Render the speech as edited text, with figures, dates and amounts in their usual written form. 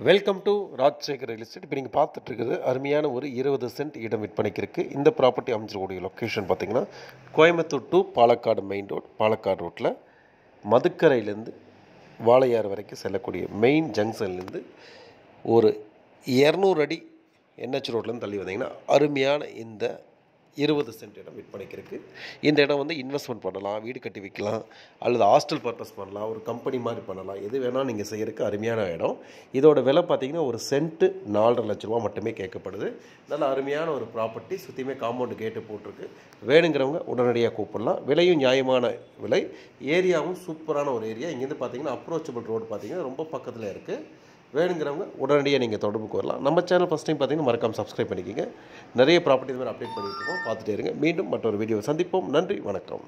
Welcome to Rajasekar real estate. இப்போ நீங்கள் பார்த்துட்ருக்குது அருமையான ஒரு 20 சென்ட் இடம் விற்பனைக்கு இருக்குது. இந்த ப்ராப்பர்ட்டி அமைச்சிருக்கக்கூடிய லொக்கேஷன் பார்த்திங்கன்னா Coimbatore to Palakkad main road. Palakkad ரோட்டில் மதுக்கரையிலேருந்து வாளையார் வரைக்கும் செல்லக்கூடிய மெயின் ஜங்ஷன்லேருந்து ஒரு 200 அடி என்ஹெச் ரோட்லேருந்து தள்ளி வந்தீங்கன்னா அருமையான இந்த 20 சென்ட் இடம் விற்பனைக்கு இருக்குது. இந்த இடம் வந்து இன்வெஸ்ட்மெண்ட் பண்ணலாம், வீடு கட்டி வைக்கலாம், அல்லது ஹாஸ்டல் பர்பஸ் பண்ணலாம், ஒரு கம்பெனி மாதிரி பண்ணலாம், எது வேணால் நீங்கள் செய்கிறதுக்கு அருமையான இடம். இதோட விலை பார்த்திங்கன்னா ஒரு சென்ட்டு 4.5 லட்ச ரூபா மட்டுமே கேட்கப்படுது. நல்ல அருமையான ஒரு ப்ராப்பர்ட்டி, சுற்றியுமே காம்பவுண்டு கேட்டு போட்டிருக்கு. வேணுங்கிறவங்க உடனடியாக கூப்பிடலாம். விலையும் நியாயமான விலை, ஏரியாவும் சூப்பரான ஒரு ஏரியா. இங்கேருந்து பார்த்திங்கன்னா அப்ரோச்சபிள் ரோடு பார்த்திங்கன்னா ரொம்ப பக்கத்தில் இருக்குது. வேணுங்கிறவங்க உடனடியாக நீங்கள் தொடர்புக்கு வரலாம். நம்ம சேனல் ஃபஸ்ட் டைம் பார்த்தீங்கன்னா மறக்காமல் சப்ஸ்கிரைப் பண்ணிக்கோங்க. நிறைய ப்ராப்பர்ட்டி இது மாதிரி அப்டேட் பண்ணிட்டு இருக்கோம், பார்த்துட்டே இருங்க. மீண்டும் மற்றொரு வீடியோவை சந்திப்போம். நன்றி, வணக்கம்.